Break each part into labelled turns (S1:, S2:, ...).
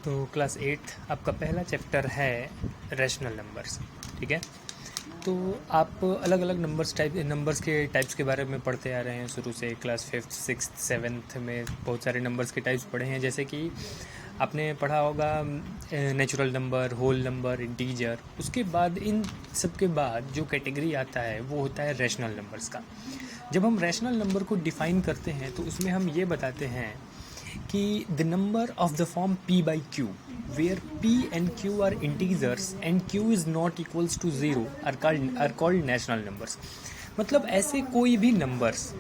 S1: तो क्लास 8 आपका पहला चैप्टर है रैशनल नंबर्स। ठीक है, तो आप अलग अलग नंबर्स के टाइप्स के बारे में पढ़ते आ रहे हैं शुरू से। क्लास 5th 6th 7th में बहुत सारे नंबर्स के टाइप्स पढ़े हैं, जैसे कि आपने पढ़ा होगा natural number, whole number, integer. उसके बाद इन सब के बाद जो कैटेगरी आता है वो होता है रैशनल नंबर्स का। जब हम रैशनल नंबर को डिफ़ाइन करते हैं तो उसमें हम ये बताते हैं कि the number of the form p by q where p and q are integers and q is not equals to 0 are called natural numbers। मतलब ऐसे कोई भी नंबर्स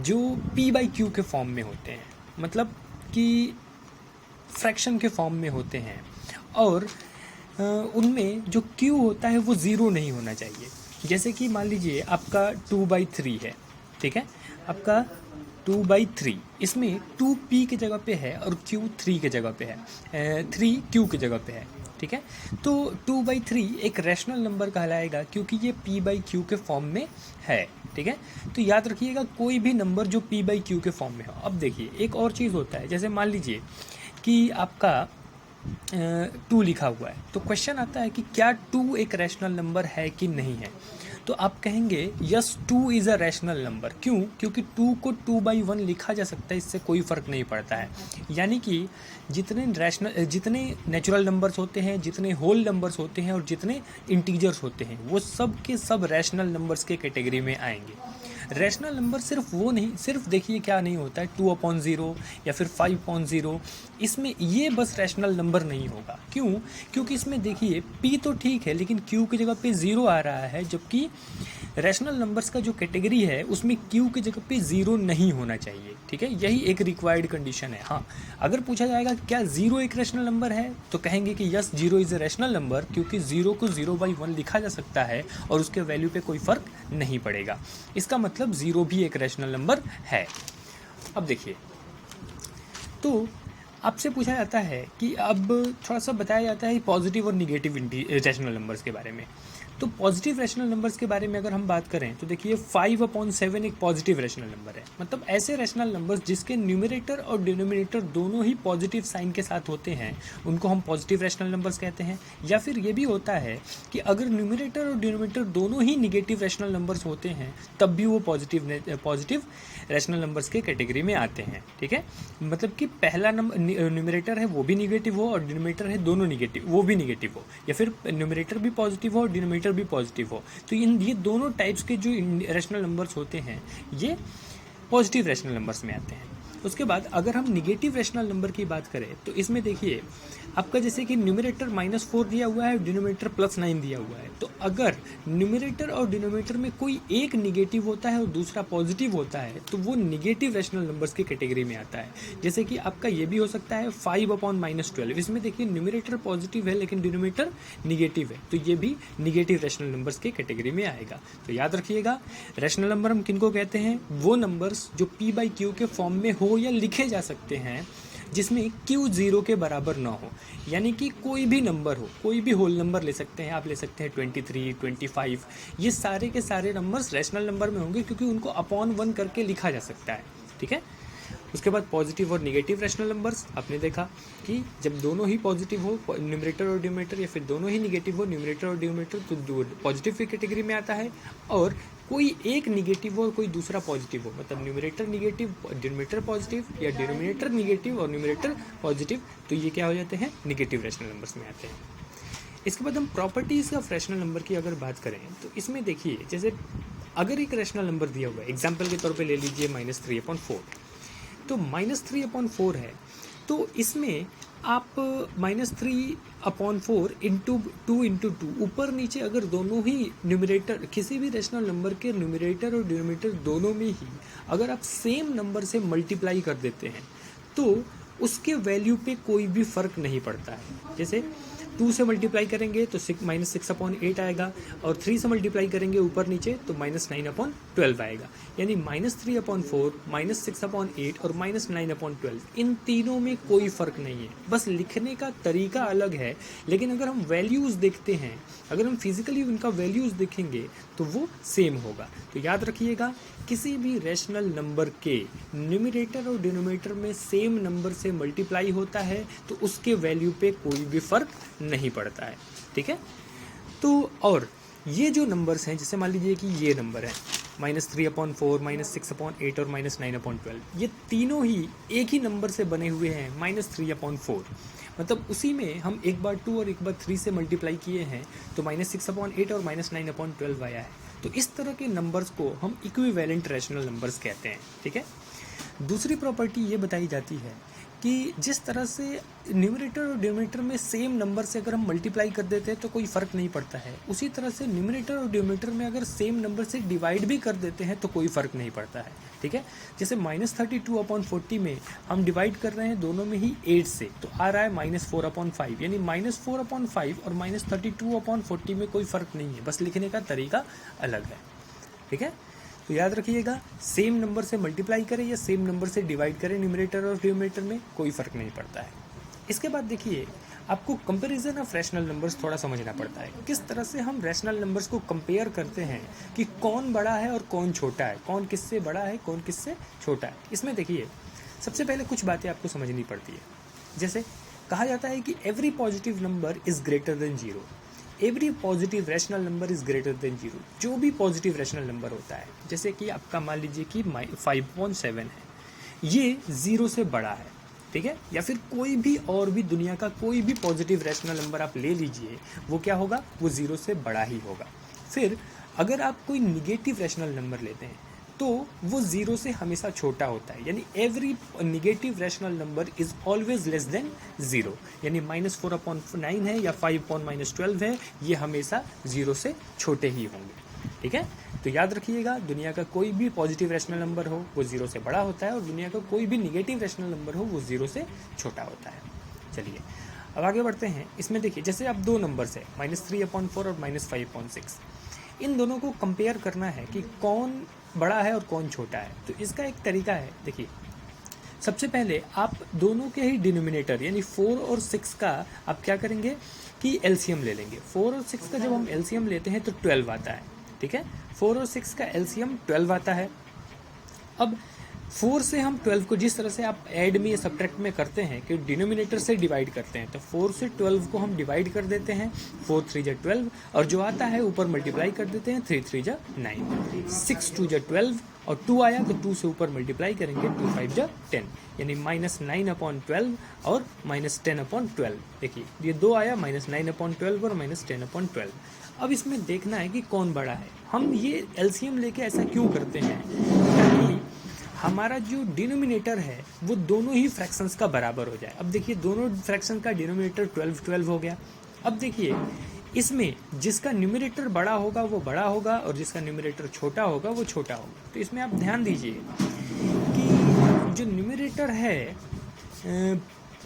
S1: जो p by q के फॉर्म में होते हैं, मतलब कि फ्रैक्शन के फॉर्म में होते हैं, और उनमें जो q होता है वो ज़ीरो नहीं होना चाहिए। जैसे कि मान लीजिए आपका 2/3 है, ठीक है, आपका 2/3, इसमें 2p की जगह पे है और q 3 की जगह पे है, 3q की जगह पे है। ठीक है, तो 2/3 एक रैशनल नंबर कहलाएगा क्योंकि ये p/q के फॉर्म में है। ठीक है, तो याद रखिएगा कोई भी नंबर जो p/q के फॉर्म में हो। अब देखिए एक और चीज़ होता है, जैसे मान लीजिए कि आपका 2 लिखा हुआ है, तो क्वेश्चन आता है कि क्या 2 एक रैशनल नंबर है कि नहीं है। तो आप कहेंगे yes 2 is a rational number. क्यों? क्योंकि 2 को 2/1 लिखा जा सकता है, इससे कोई फ़र्क नहीं पड़ता है। यानी कि जितने नेचुरल नंबर्स होते हैं, जितने होल नंबर्स होते हैं और जितने इंटीजर्स होते हैं, वो सब के सब रैशनल नंबर्स के कैटेगरी में आएंगे। रैशनल नंबर सिर्फ वो नहीं, सिर्फ देखिए क्या नहीं होता है 2/0 या फिर 5/0, इसमें ये बस रैशनल नंबर नहीं होगा। क्यों? क्योंकि इसमें देखिए p तो ठीक है लेकिन q की जगह पे 0 आ रहा है, जबकि रैशनल नंबर्स का जो कैटेगरी है उसमें q की जगह पे 0 नहीं होना चाहिए। ठीक है, यही एक रिक्वायर्ड कंडीशन है। हाँ, अगर पूछा जाएगा क्या 0 एक रैशनल नंबर है, तो कहेंगे कि yes 0 is a rational number, क्योंकि 0 को 0/1 लिखा जा सकता है और उसके वैल्यू पे कोई फ़र्क नहीं पड़ेगा। इसका मतलब 0 भी एक रैशनल नंबर है। अब देखिए, तो आपसे पूछा जाता है कि अब थोड़ा सा बताया जाता है पॉजिटिव और निगेटिव रैशनल नंबर्स के बारे में। तो पॉजिटिव रैशनल नंबर्स के बारे में अगर हम बात करें तो देखिए 5/7 एक पॉजिटिव रैशनल नंबर है। मतलब ऐसे रैशनल नंबर्स जिसके न्यूमरेटर और डिनोमिनेटर दोनों ही पॉजिटिव साइन के साथ होते हैं, उनको हम पॉजिटिव रैशनल नंबर्स कहते हैं। या फिर ये भी होता है कि अगर न्यूमरेटर और डिनोमिनेटर दोनों ही निगेटिव रैशनल नंबर्स होते हैं तब भी वो पॉजिटिव रैशनल नंबर्स के कैटेगरी में आते हैं। ठीक है, मतलब कि पहला नंबर न्यूमरेटर है वो भी निगेटिव हो और डिनोमिनेटर है दोनों निगेटिव, वो भी निगेटिव हो, या फिर न्यूमरेटर भी पॉजिटिव हो और डिनोमिनेटर भी पॉजिटिव हो। तो ये दोनों टाइप्स के जो रैशनल नंबर्स होते हैं ये पॉजिटिव रैशनल नंबर्स में आते हैं। उसके बाद अगर हम निगेटिव रैशनल नंबर की बात करें तो इसमें देखिए आपका जैसे कि न्यूमरेटर -4 दिया हुआ है, डिनोमिनेटर +9 दिया हुआ है। तो अगर न्यूमरेटर और डिनोमिनेटर में कोई एक निगेटिव होता है और दूसरा पॉजिटिव होता है तो वो निगेटिव रैशनल नंबर्स की कैटेगरी में आता है। जैसे कि आपका ये भी हो सकता है 5/-12, इसमें देखिए न्यूमरेटर पॉजिटिव है लेकिन डिनोमिनेटर निगेटिव है, तो ये भी निगेटिव रैशनल नंबर्स के कैटेगरी में आएगा। तो याद रखिएगा रैशनल नंबर हम किनको कहते हैं, वो नंबर्स जो p/q के फॉर्म में हो या लिखे जा सकते हैं जिसमें q 0 के बराबर ना हो। यानी कि कोई भी नंबर हो, कोई भी होल नंबर ले सकते हैं, आप ले सकते हैं 23, 25, ये सारे के सारे नंबर्स रैशनल नंबर में होंगे क्योंकि उनको अपॉन 1 करके लिखा जा सकता है। ठीक है, उसके बाद पॉजिटिव और निगेटिव रैशनल नंबर्स आपने देखा कि जब दोनों ही पॉजिटिव हो न्यूमरेटर और डिनोमिनेटर, या फिर दोनों ही निगेटिव हो न्यूमरेटर और डिनोमिनेटर, तो पॉजिटिव की कैटेगरी में आता है। और कोई एक निगेटिव हो और कोई दूसरा पॉजिटिव हो, मतलब न्यूमरेटर निगेटिव डिनोमिनेटर पॉजिटिव, या डिनोमिनेटर निगेटिव और न्यूमरेटर पॉजिटिव, तो ये क्या हो जाते हैं, निगेटिव रैशनल नंबर्स में आते हैं। इसके बाद हम प्रॉपर्टीज़ ऑफ रैशनल नंबर की अगर बात करें तो इसमें देखिए जैसे अगर एक रैशनल नंबर दिया हुआ है, एग्जाम्पल के तौर पर ले लीजिए -3/4, तो -3/4 है, तो इसमें आप -3/4 इंटू 2 ऊपर नीचे अगर दोनों ही न्यूमरेटर, किसी भी रैशनल नंबर के न्यूमरेटर और डिनोमिनेटर दोनों में ही अगर आप सेम नंबर से मल्टीप्लाई कर देते हैं तो उसके वैल्यू पे कोई भी फ़र्क नहीं पड़ता है। जैसे 2 से मल्टीप्लाई करेंगे तो -6/8 आएगा, और 3 से मल्टीप्लाई करेंगे ऊपर नीचे तो -9/12 आएगा। यानी -3/4, -6/8 और -9/12, इन तीनों में कोई फ़र्क नहीं है, बस लिखने का तरीका अलग है। लेकिन अगर हम वैल्यूज़ देखते हैं, अगर हम फिजिकली उनका वैल्यूज़ देखेंगे तो वो सेम होगा। तो याद रखिएगा, किसी भी रैशनल नंबर के न्यूमरेटर और डिनोमिनेटर में सेम नंबर से मल्टीप्लाई होता है तो उसके वैल्यू पे कोई भी फ़र्क नहीं पड़ता है, ठीक है। तो और ये जो नंबर्स हैं, जैसे मान लीजिए कि ये नंबर है -3/4, -6/8 और -9/12, ये तीनों ही एक ही नंबर से बने हुए हैं, -3/4। मतलब उसी में हम एक बार 2 और एक बार 3 से मल्टीप्लाई किए हैं तो -6/8 और -9/12 आया है। तो इस तरह के नंबर्स को हम इक्विवेलेंट रैशनल नंबर्स कहते हैं, ठीक है। दूसरी प्रॉपर्टी ये बताई जाती है कि जिस तरह से न्यूमरेटर और डिनोमिनेटर में सेम नंबर से अगर हम मल्टीप्लाई कर देते हैं तो कोई फ़र्क नहीं पड़ता है, उसी तरह से न्यूमरेटर और डिनोमिनेटर में अगर सेम नंबर से डिवाइड भी कर देते हैं तो कोई फ़र्क नहीं पड़ता है, ठीक है। जैसे -32/40 में हम डिवाइड कर रहे हैं दोनों में ही 8 से, तो आ रहा है -4/5, यानी -4/5 और -32/40 में कोई फ़र्क नहीं है, बस लिखने का तरीका अलग है, ठीक है। तो याद रखिएगा, सेम नंबर से मल्टीप्लाई करें या सेम नंबर से डिवाइड करें, न्यूमरेटर और डिनोमिनेटर में कोई फ़र्क नहीं पड़ता है। इसके बाद देखिए, आपको कंपैरिजन ऑफ रैशनल नंबर्स थोड़ा समझना पड़ता है, किस तरह से हम रैशनल नंबर्स को कंपेयर करते हैं कि कौन बड़ा है और कौन छोटा है, कौन किससे बड़ा है, कौन किससे छोटा है। इसमें देखिए, सबसे पहले कुछ बातें आपको समझनी पड़ती है। जैसे कहा जाता है कि every positive number is greater than 0, every positive rational number is greater than 0। जो भी पॉजिटिव रैशनल नंबर होता है, जैसे कि आपका मान लीजिए कि 5.7 है, ये 0 से बड़ा है, ठीक है। या फिर कोई भी और भी दुनिया का कोई भी पॉजिटिव रैशनल नंबर आप ले लीजिए, वो क्या होगा, वो 0 से बड़ा ही होगा। फिर अगर आप कोई निगेटिव रैशनल नंबर लेते हैं तो वो 0 से हमेशा छोटा होता है, यानी every negative rational number is always less than 0। यानी -4/9 है या 5/12 है, ये हमेशा 0 से छोटे ही होंगे, ठीक है। तो याद रखिएगा, दुनिया का कोई भी पॉजिटिव रैशनल नंबर हो वो 0 से बड़ा होता है, और दुनिया का कोई भी निगेटिव रैशनल नंबर हो वो 0 से छोटा होता है। चलिए अब आगे बढ़ते हैं। इसमें देखिए, जैसे आप दो नंबर्स है -3/4 और -5/6, इन दोनों को कंपेयर करना है कि कौन बड़ा है और कौन छोटा है। तो इसका एक तरीका है, देखिए, सबसे पहले आप दोनों के ही डिनोमिनेटर यानी 4 और 6 का आप क्या करेंगे कि एलसीएम ले लेंगे। 4 और 6 का जब हम एलसीएम लेते हैं तो 12 आता है, ठीक है। 4 और 6 का एलसीएम 12 आता है। अब 4 से हम 12 को जिस तरह से आप ऐड में या सब्ट्रैक्ट में करते हैं कि डिनोमिनेटर से डिवाइड करते हैं, तो 4 से 12 को हम डिवाइड कर देते हैं, 4 3 जा 12, और जो आता है ऊपर मल्टीप्लाई कर देते हैं, 3 3 जा 9, 6 2 जा 12, और 2 आया तो 2 से ऊपर मल्टीप्लाई करेंगे, 2 5 जा 10, यानी -9/12 और -10/12। देखिए ये 2 आया, -9/12 और -10/12। अब इसमें देखना है कि कौन बड़ा है। हम ये एलसीएम लेके ऐसा क्यों करते हैं, ताकि हमारा जो डिनोमिनेटर है वो दोनों ही फ्रैक्शंस का बराबर हो जाए। अब देखिए, दोनों फ्रैक्शन का डिनोमिनेटर 12 हो गया। अब देखिए, इसमें जिसका न्यूमरेटर बड़ा होगा वो बड़ा होगा, और जिसका न्यूमरेटर छोटा होगा वो छोटा होगा। तो इसमें आप ध्यान दीजिए कि जो न्यूमरेटर है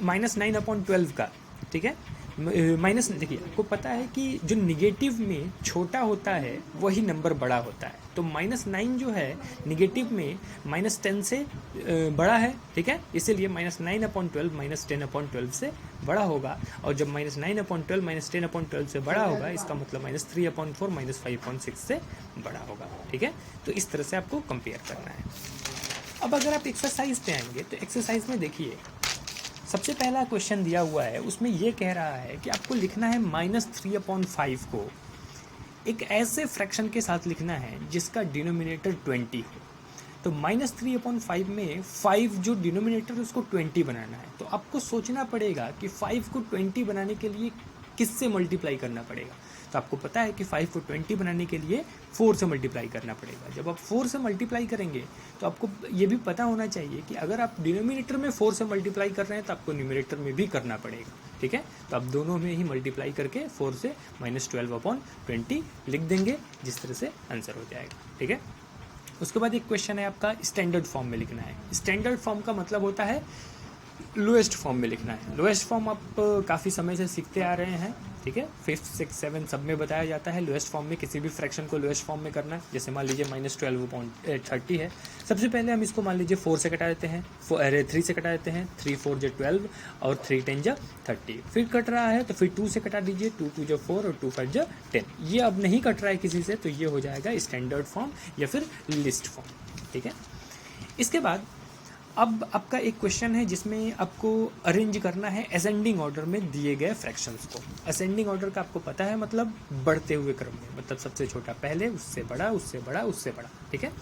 S1: -9/12 का, ठीक है, माइनस, देखिए आपको पता है कि जो निगेटिव में छोटा होता है वही नंबर बड़ा होता है। तो -9 जो है निगेटिव में -10 से बड़ा है, ठीक है, इसीलिए -9/12 -10/12 से बड़ा होगा। और जब -9/12 -10/12 से बड़ा होगा, इसका मतलब -3/4 -5/6 से बड़ा होगा, ठीक है। तो इस तरह से आपको कंपेयर करना है। अब अगर आप एक्सरसाइज पे आएंगे तो एक्सरसाइज में देखिए, सबसे पहला क्वेश्चन दिया हुआ है, उसमें ये कह रहा है कि आपको लिखना है -3/5 को एक ऐसे फ्रैक्शन के साथ लिखना है जिसका डिनोमिनेटर 20 हो। तो -3/5 में 5 जो डिनोमिनेटर है उसको 20 बनाना है। तो आपको सोचना पड़ेगा कि 5 को 20 बनाने के लिए किससे मल्टीप्लाई करना पड़ेगा। तो आपको पता है कि 5 को 20 बनाने के लिए 4 से मल्टीप्लाई करना पड़ेगा। जब आप 4 से मल्टीप्लाई करेंगे तो आपको ये भी पता होना चाहिए कि अगर आप डिनोमिनेटर में 4 से मल्टीप्लाई कर रहे हैं तो आपको न्यूमरेटर में भी करना पड़ेगा, ठीक है। तो आप दोनों में ही मल्टीप्लाई करके 4 से -12/20 लिख देंगे, जिस तरह से आंसर हो जाएगा, ठीक है। उसके बाद एक क्वेश्चन है आपका स्टैंडर्ड फॉर्म में लिखना है। स्टैंडर्ड फॉर्म का मतलब होता है लोएस्ट फॉर्म में लिखना है। लोएस्ट फॉर्म आप काफ़ी समय से सीखते आ रहे हैं, ठीक है। 5th 6th 7 सब में बताया जाता है लोएस्ट फॉर्म में किसी भी फ्रैक्शन को लोएस्ट फॉर्म में करना है। जैसे मान लीजिए -12/30 है, सबसे पहले हम इसको मान लीजिए 4 से कटा देते हैं, 3 से कटा देते हैं, 3 4 जो 12 और 3 10 जो 30। फिर कट रहा है तो फिर 2 से कटा दीजिए, 2 2 जो 4 और 2 5 जो 10। ये अब नहीं कट रहा है किसी से, तो ये हो जाएगा स्टैंडर्ड फॉर्म या फिर लिस्ट फॉर्म, ठीक है। इसके बाद अब आपका एक क्वेश्चन है जिसमें आपको अरेंज करना है असेंडिंग ऑर्डर में दिए गए फ्रैक्शंस को। असेंडिंग ऑर्डर का आपको पता है, मतलब बढ़ते हुए क्रम में, मतलब सबसे छोटा पहले, उससे बड़ा, उससे बड़ा, उससे बड़ा, ठीक है।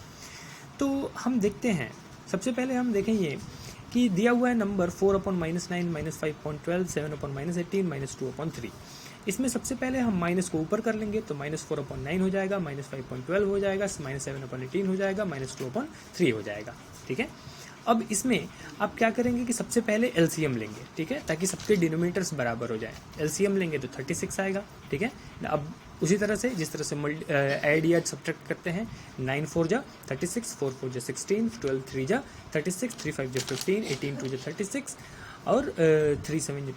S1: तो हम देखते हैं, सबसे पहले हम देखेंगे कि दिया हुआ है नंबर 4/-9 -5.12 7/-18 -2/3। इसमें सबसे पहले हम माइनस को ऊपर कर लेंगे तो -4/9 हो जाएगा, -5.12 हो जाएगा, -7/18 हो जाएगा, -2/3 हो जाएगा, ठीक है। अब इसमें आप क्या करेंगे कि सबसे पहले एलसीएम लेंगे, ठीक है, ताकि सबके डिनोमिनेटर्स बराबर हो जाए। एलसीएम लेंगे तो 36 आएगा, ठीक है। अब उसी तरह से जिस तरह से ऐड या सब्ट्रैक्ट करते हैं, 9 4 जा 36, 4 4 जा 16, 12 3 जा 36, 3 5 जा 15, 18 2 जा 36 और 3 7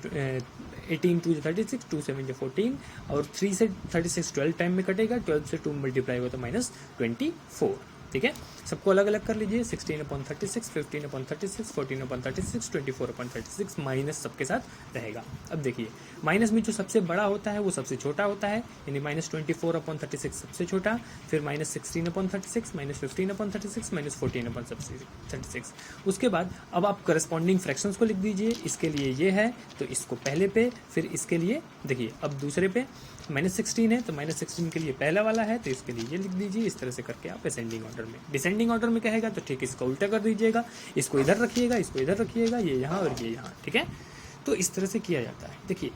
S1: 18 2 जा 36, 2 7 जा 14 और 3 से 36 12 टाइम में कटेगा, 12 से 2 मल्टीप्लाई हुआ तो -24, ठीक है। सबको अलग अलग कर लीजिए, 16/36, 15/36, 14/36, 24/36 माइनस सबके साथ रहेगा। अब देखिए माइनस में जो सबसे बड़ा होता है वो सबसे छोटा होता है, यानी -24/36 सबसे छोटा, फिर -16/36, -15/36, -14/36। उसके बाद अब आप करस्पॉन्डिंग फ्रैक्शंस को लिख दीजिए। इसके लिए ये है तो इसको पहले पे, फिर इसके लिए देखिए अब दूसरे पे -16 है तो -16 के लिए पहला वाला है तो इसके लिए ये लिख दीजिए। इस तरह से करके आप असेंडिंग ऑर्डर में, डिसेंडिंग ऑर्डर में कहेगा तो ठीक इसको उल्टा कर दीजिएगा, इसको इधर रखिएगा, इसको इधर रखिएगा, ये यहाँ और ये यहाँ, ठीक है। तो इस तरह से किया जाता है। देखिए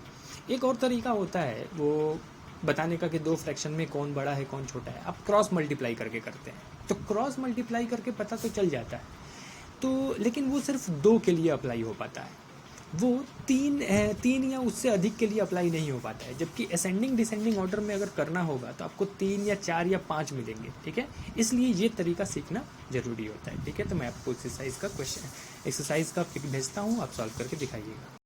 S1: एक और तरीका होता है वो बताने का कि दो फ्रैक्शन में कौन बड़ा है कौन छोटा है। आप क्रॉस मल्टीप्लाई करके करते हैं, तो क्रॉस मल्टीप्लाई करके पता तो चल जाता है, तो लेकिन वो सिर्फ 2 के लिए अप्लाई हो पाता है, वो 3 या उससे अधिक के लिए अप्लाई नहीं हो पाता है। जबकि असेंडिंग डिसेंडिंग ऑर्डर में अगर करना होगा तो आपको 3 या 4 या 5 मिलेंगे, ठीक है। इसलिए ये तरीका सीखना जरूरी होता है, ठीक है। तो मैं आपको एक्सरसाइज का भेजता हूँ, आप सॉल्व करके दिखाइएगा।